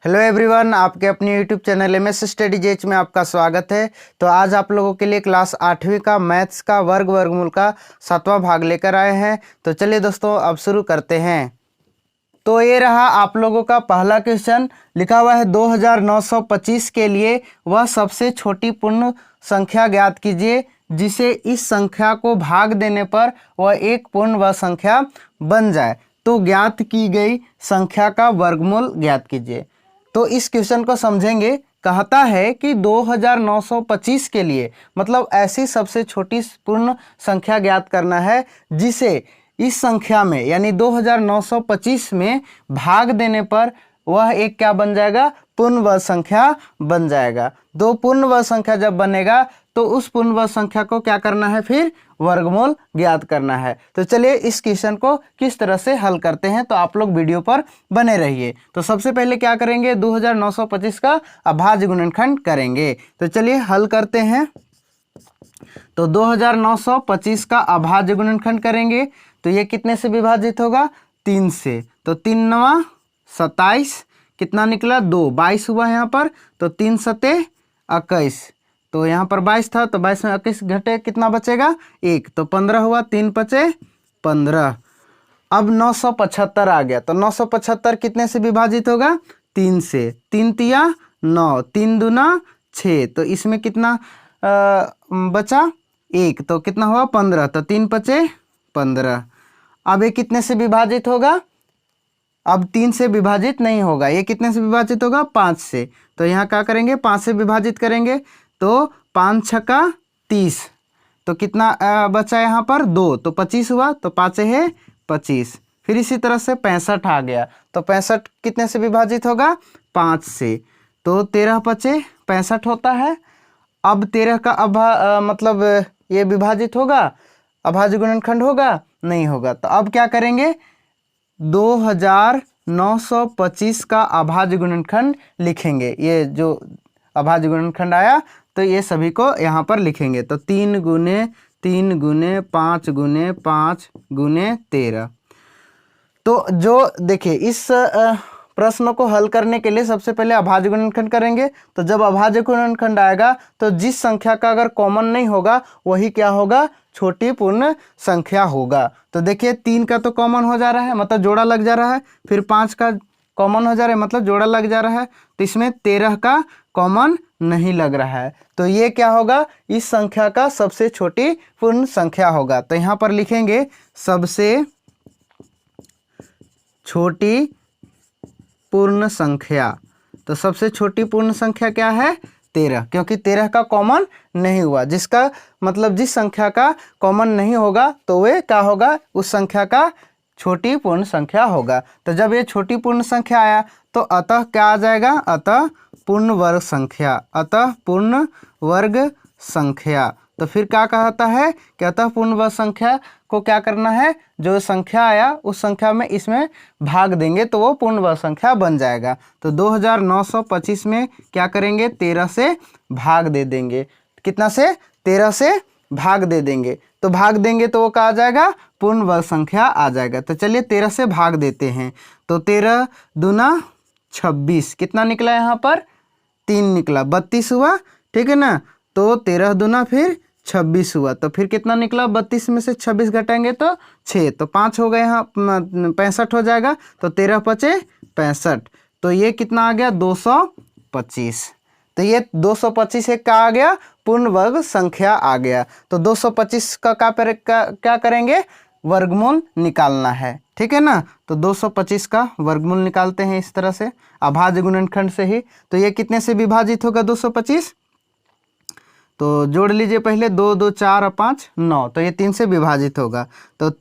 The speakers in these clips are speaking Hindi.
हेलो एवरीवन, आपके अपने यूट्यूब चैनल एमएस स्टडी जेच में आपका स्वागत है। तो आज आप लोगों के लिए क्लास 8वीं का मैथ्स का वर्गमूल का 7वां भाग लेकर आए हैं। तो चलिए दोस्तों, अब शुरू करते हैं। तो ये रहा आप लोगों का पहला क्वेश्चन, लिखा हुआ है 2925 के लिए वह सबसे छोटी पूर्ण संख्या ज्ञात कीजिए जिसे इस संख्या को भाग देने पर वह एक पूर्ण व संख्या बन जाए। तो ज्ञात की गई संख्या का वर्गमूल ज्ञात कीजिए। तो इस क्वेश्चन को समझेंगे। कहता है कि 2925 के लिए मतलब ऐसी सबसे छोटी पूर्ण संख्या ज्ञात करना है जिसे इस संख्या में यानी 2925 में भाग देने पर वह एक क्या बन जाएगा, पूर्ण वर्ग संख्या बन जाएगा। दो पूर्ण वर्ग संख्या जब बनेगा तो उस पूर्ण वर्ग संख्या को क्या करना है, फिर वर्गमूल ज्ञात करना है। तो चलिए इस क्वेश्चन को किस तरह से हल करते हैं, तो आप लोग वीडियो पर बने रहिए। तो सबसे पहले क्या करेंगे, 2925 का अभाज्य गुणनखंड करेंगे। तो चलिए हल करते हैं। तो 2925 का अभाज्य गुणनखंड करेंगे तो ये कितने से विभाजित होगा, 3 से। तो 3 नवा 27, कितना निकला 2, 22 हुआ यहाँ पर। तो 3 सते 21, तो यहाँ पर 22 था तो 22 में 21 घटे कितना बचेगा 1, तो 15 हुआ। 3 पचे 15। अब 975 आ गया तो 975 कितने से विभाजित होगा, 3 से। 3 तिया 9, 3 दूना 6, तो इसमें कितना बचा 1, तो कितना हुआ 15, तो 3 पचे 15। अब ये कितने से विभाजित होगा, अब 3 से विभाजित नहीं होगा, ये कितने से विभाजित होगा, 5 से। तो यहाँ क्या करेंगे, 5 से विभाजित करेंगे तो 5 छक्का 30, तो कितना बचा यहाँ पर 2, तो 25 हुआ। तो 5 है 25। फिर इसी तरह से 65 आ गया तो 65 कितने से विभाजित होगा, 5 से। तो 13 पचे 65 होता है। अब 13 का मतलब ये विभाजित होगा, अभाज्य गुणनखंड होगा, नहीं होगा। तो अब क्या करेंगे, 2925 का अभाज्य गुणनखंड लिखेंगे। ये जो अभाज्य गुणनखंड आया तो ये सभी को यहाँ पर लिखेंगे। तो 3 गुने 3 गुने 5 गुने 5 गुने 13। तो जो देखिए इस प्रश्न को हल करने के लिए सबसे पहले अभाज्य गुणनखंड करेंगे। तो जब अभाज्य गुणनखंड आएगा तो जिस संख्या का अगर कॉमन नहीं होगा वही क्या होगा, छोटी पूर्ण संख्या होगा। तो देखिए 3 का तो कॉमन हो जा रहा है, मतलब जोड़ा लग जा रहा है। फिर 5 का कॉमन हो जा रहा है, मतलब जोड़ा लग जा रहा है। तो इसमें 13 का कॉमन नहीं लग रहा है, तो ये क्या होगा, इस संख्या का सबसे छोटी पूर्ण संख्या होगा। तो यहाँ पर लिखेंगे सबसे छोटी पूर्ण संख्या। तो सबसे छोटी पूर्ण संख्या क्या है, 13, क्योंकि 13 का कॉमन नहीं हुआ। जिसका मतलब जिस संख्या का कॉमन नहीं होगा तो वे क्या होगा, उस संख्या का छोटी पूर्ण संख्या होगा। तो जब ये छोटी पूर्ण संख्या आया तो अतः क्या आ जाएगा, अतः पूर्ण वर्ग संख्या, अतः पूर्ण वर्ग संख्या। तो फिर क्या कहता है कि अतः पूर्ण वर्ग संख्या को क्या करना है, जो संख्या आया उस संख्या में इसमें भाग देंगे तो वो पूर्ण वर्ग संख्या बन जाएगा। तो 2925 में क्या करेंगे, 13 से भाग दे देंगे। कितना से, 13 से भाग दे देंगे। तो भाग देंगे तो वो क्या आ जाएगा, पूर्ण वर्ग संख्या आ जाएगा। तो चलिए 13 से भाग देते हैं। तो 13 दूना 26, कितना निकला यहाँ पर 3 निकला, 32 हुआ, ठीक है ना। तो 13 दूना फिर 26 हुआ, तो फिर कितना निकला, 32 में से 26 घटाएंगे तो 6, तो 5 हो गए, यहाँ 65 हो जाएगा। तो 13 पचे 65, तो ये कितना आ गया 225। तो ये 225 एक का आ गया, पूर्ण वर्ग संख्या आ गया। तो 225 का क्या करेंगे, वर्गमूल निकालना है, ठीक है ना। तो 225 का वर्गमूल निकालते हैं इस तरह से अभाज्य गुणनखंड से ही। तो ये कितने से विभाजित होगा 225, तो जोड़ लीजिए पहले, 2 2 4 5 9, तो ये 3 से विभाजित होगा। तो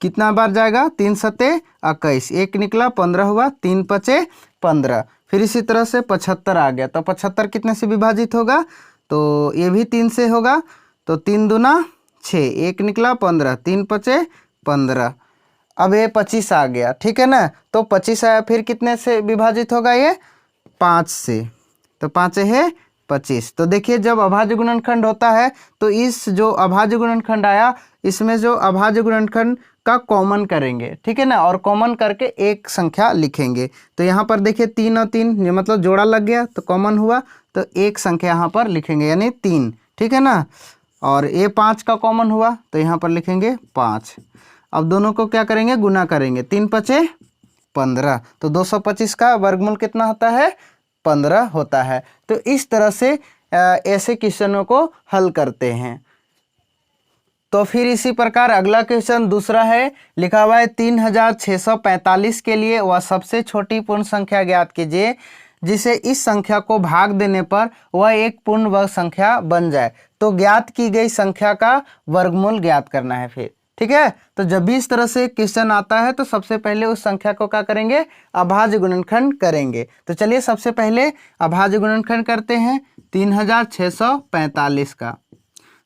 कितना बार जाएगा, 3 सते 21, 1 निकला 15 हुआ। 3 पचे 15। फिर इसी तरह से 75 आ गया, तो 75 कितने से विभाजित होगा, तो ये भी 3 से होगा। तो 3 दूना 6, 1 निकला 15, 3 पचे 15। अब ये 25 आ गया, ठीक है ना। तो 25 आया, फिर कितने से विभाजित होगा, ये 5 से। तो 5 है 25। तो देखिए जब अभाज्य गुणनखंड होता है तो इस जो अभाज्य गुणनखंड आया इसमें जो अभाज्य गुणनखंड उसका कॉमन करेंगे, ठीक है ना, और कॉमन करके एक संख्या लिखेंगे। तो यहाँ पर देखिए 3 और 3 ये मतलब जोड़ा लग गया तो कॉमन हुआ, तो एक संख्या यहाँ पर लिखेंगे यानी 3, ठीक है ना। और ये 5 का कॉमन हुआ तो यहाँ पर लिखेंगे 5। अब दोनों को क्या करेंगे, गुना करेंगे, 3 पचे 15, तो 225 का वर्गमूल कितना होता है, 15 होता है। तो इस तरह से ऐसे क्वेश्चनों को हल करते हैं। तो फिर इसी प्रकार अगला क्वेश्चन दूसरा है, लिखा हुआ है 3645 के लिए वह सबसे छोटी पूर्ण संख्या ज्ञात कीजिए जिसे इस संख्या को भाग देने पर वह एक पूर्ण वर्ग संख्या बन जाए। तो ज्ञात की गई संख्या का वर्गमूल ज्ञात करना है फिर, ठीक है। तो जब भी इस तरह से क्वेश्चन आता है तो सबसे पहले उस संख्या को क्या करेंगे, अभाज्य गुणनखंड करेंगे। तो चलिए सबसे पहले अभाज्य गुणनखंड करते हैं 3645 का।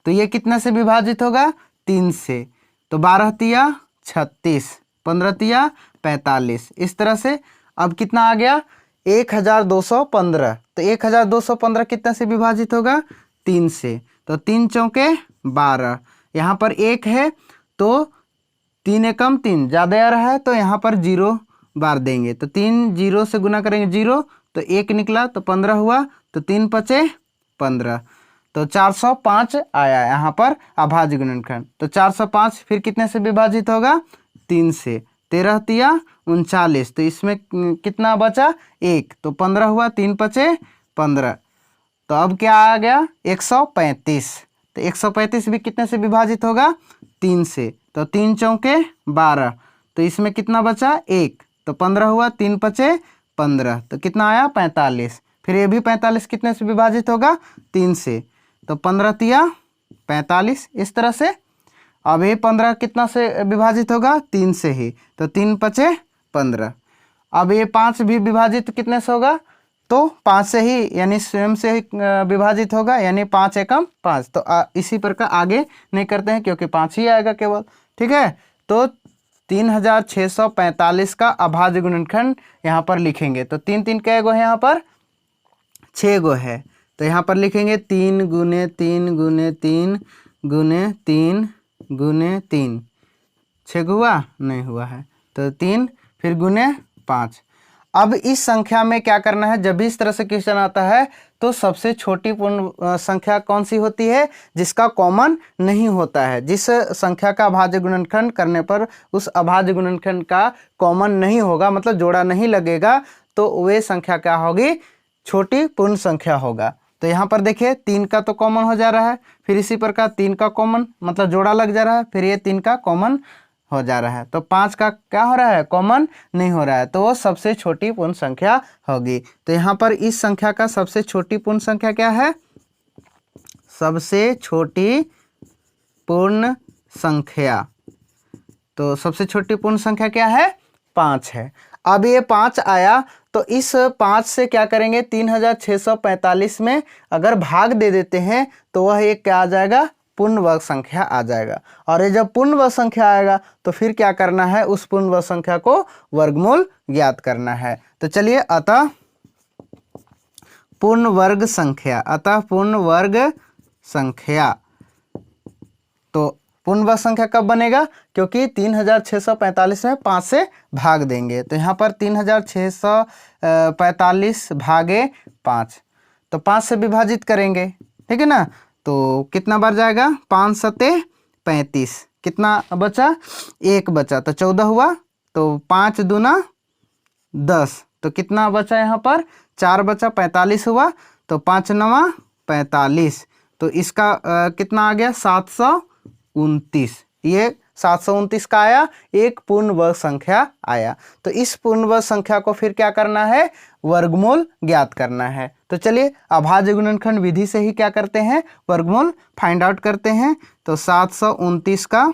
तो ये कितना से विभाजित होगा, 3 से। तो 12 तिया 36, 15 तिया 45, इस तरह से। अब कितना आ गया, 1215। तो 1215 कितना से विभाजित होगा, 3 से। तो 3 चौके 12, यहाँ पर 1 है तो 3 एकम 3, ज़्यादा आ रहा है तो यहाँ पर 0 बार देंगे। तो 3 0 से गुना करेंगे 0, तो 1 निकला तो 15 हुआ, तो 3 पचे 15, तो 405 आया यहाँ पर अभाज्य गुणनखंड। तो 405 फिर कितने से विभाजित होगा, 3 से। 13 तिया 39, तो इसमें कितना बचा, 1, तो 15 हुआ, 3 पचे 15। तो अब क्या आ गया, 135। तो 135 भी कितने से विभाजित होगा, 3 से। तो 3 चौके 12, तो इसमें कितना बचा, 1, तो 15 हुआ, 3 पचे 15, तो कितना आया, 45। फिर ये भी 45 कितने से विभाजित होगा, 3 से। तो 15 तिया 45, इस तरह से। अब ये 15 कितना से विभाजित होगा, 3 से ही, तो 3 पचे 15। अब ये 5 भी विभाजित कितने से होगा, तो 5 से ही, यानी स्वयं से ही विभाजित होगा, यानी 5 एकम 5। तो इसी प्रकार आगे नहीं करते हैं क्योंकि 5 ही आएगा केवल, ठीक है। तो 3645 का अभाज्य गुणनखंड यहाँ पर लिखेंगे। तो 3 3 कै गो है, यहाँ पर 6 गो है। तो यहाँ पर लिखेंगे 3 गुने 3 गुने 3 गुने 3 गुने 3, 6 हुआ, नहीं हुआ है, तो 3 फिर गुने 5। अब इस संख्या में क्या करना है, जब भी इस तरह से क्वेश्चन आता है तो सबसे छोटी पूर्ण संख्या कौन सी होती है, जिसका कॉमन नहीं होता है। जिस संख्या का अभाज्य गुणनखंड करने पर उस अभाज्य गुणनखंड का कॉमन नहीं होगा, मतलब जोड़ा नहीं लगेगा, तो वे संख्या क्या होगी, छोटी पूर्ण संख्या होगा। तो यहाँ पर देखिए 3 का तो कॉमन हो जा रहा है, फिर इसी प्रकार 3 का कॉमन मतलब जोड़ा लग जा रहा है, फिर ये 3 का कॉमन हो जा रहा है। तो 5 का क्या हो रहा है, कॉमन नहीं हो रहा है, तो वो सबसे छोटी पूर्ण संख्या होगी। तो यहाँ पर इस संख्या का सबसे छोटी पूर्ण संख्या क्या है, सबसे छोटी पूर्ण संख्या। तो सबसे छोटी पूर्ण संख्या क्या है, 5 है। अब ये 5 आया तो इस 5 से क्या करेंगे, 3645 में अगर भाग दे देते हैं तो वह एक क्या आ जाएगा, पूर्ण वर्ग संख्या आ जाएगा। और ये जब पूर्ण वर्ग संख्या आएगा तो फिर क्या करना है, उस पूर्ण वर्ग संख्या को वर्गमूल ज्ञात करना है। तो चलिए, अतः पूर्ण वर्ग संख्या, अतः पूर्ण वर्ग संख्या। तो पूर्ण वर्ग संख्या कब बनेगा, क्योंकि 3645 में 5 से भाग देंगे। तो यहाँ पर 3645 भागे 5, तो 5 से विभाजित करेंगे, ठीक है ना। तो कितना बार जाएगा, 5 सते 35, कितना बचा, 1 बचा, तो 14 हुआ। तो 5 दूना 10, तो कितना बचा यहाँ पर, 4 बचा, 45 हुआ। तो 5 नवा 45, तो इसका कितना आ गया, 729। ये 729 का आया, एक पूर्ण वर्ग संख्या आया। तो इस पूर्ण वर्ग संख्या को फिर क्या करना है, वर्गमूल ज्ञात करना है। तो चलिए अभाज्य गुणनखंड विधि से ही क्या करते हैं, वर्गमूल फाइंड आउट करते हैं। तो 729 का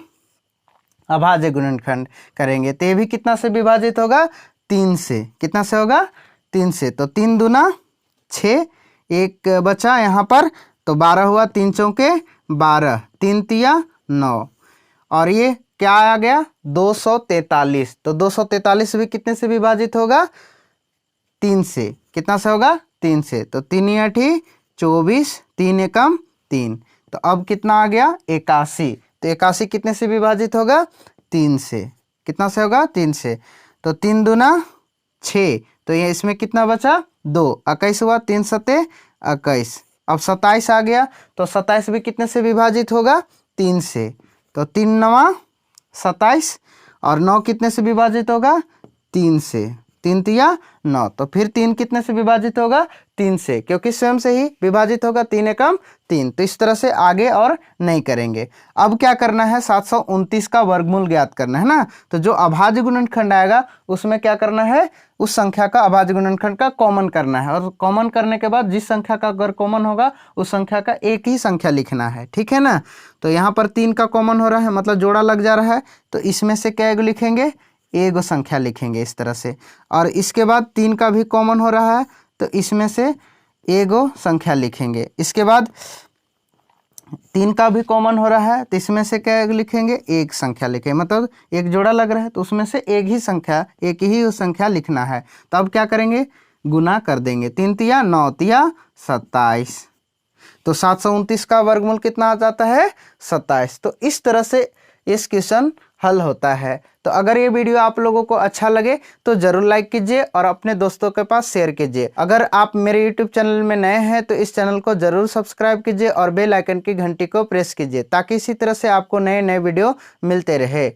अभाज्य गुणनखंड करेंगे, तो ये भी कितना से विभाजित होगा, 3 से। कितना से होगा, 3 से। तो 3 दूना 6, 1 बचा यहाँ पर, तो 12 हुआ, 3 चौके 12, 3 तिया 9, और ये क्या आ गया, 243। तो 243 भी कितने से विभाजित होगा, 3 से। कितना से होगा, 3 से। तो 3 8 24, 3 एकम 3, तो अब कितना आ गया, 81। तो 81 कितने से विभाजित होगा, 3 से। कितना से होगा? 3 से। तो 3 दूना 6, तो ये इसमें कितना बचा? 2। 21 हुआ, 3 सते 21। अब 27 आ गया, तो 27 भी कितने से विभाजित होगा? 3 से। तो 3 नवा 27 और 9 कितने से विभाजित होगा? 3 से। 3 तिया 9, तो फिर 3 कितने से विभाजित होगा? 3 से, क्योंकि स्वयं से ही विभाजित होगा। 3 एकम 3। तो इस तरह से आगे और नहीं करेंगे। अब क्या करना है? 729 का वर्गमूल ज्ञात करना है ना। तो जो अभाज्य गुणनखंड आएगा उसमें क्या करना है? उस संख्या का अभाज्य गुणनखंड का कॉमन करना है, और कॉमन करने के बाद जिस संख्या का अगर कॉमन होगा उस संख्या का एक ही संख्या लिखना है। ठीक है ना। तो यहाँ पर 3 का कॉमन हो रहा है, मतलब जोड़ा लग जा रहा है, तो इसमें से क्या एगो लिखेंगे? एगो संख्या लिखेंगे इस तरह से। और इसके बाद 3 का भी कॉमन हो रहा है, तो इसमें से एगो संख्या लिखेंगे। इसके बाद 3 का भी कॉमन हो रहा है, तो इसमें से क्या लिखेंगे? एक संख्या लिखेंगे, मतलब एक जोड़ा लग रहा है तो उसमें से एक ही संख्या लिखना है। तो अब क्या करेंगे? गुना कर देंगे। 3 तिया 9 तिया 27। तो 729 का वर्गमूल कितना आ जाता है? 27। तो इस तरह से इस क्वेश्चन हल होता है। तो अगर ये वीडियो आप लोगों को अच्छा लगे तो जरूर लाइक कीजिए और अपने दोस्तों के पास शेयर कीजिए। अगर आप मेरे यूट्यूब चैनल में नए हैं तो इस चैनल को जरूर सब्सक्राइब कीजिए और बेल आइकन की घंटी को प्रेस कीजिए, ताकि इसी तरह से आपको नए नए वीडियो मिलते रहे।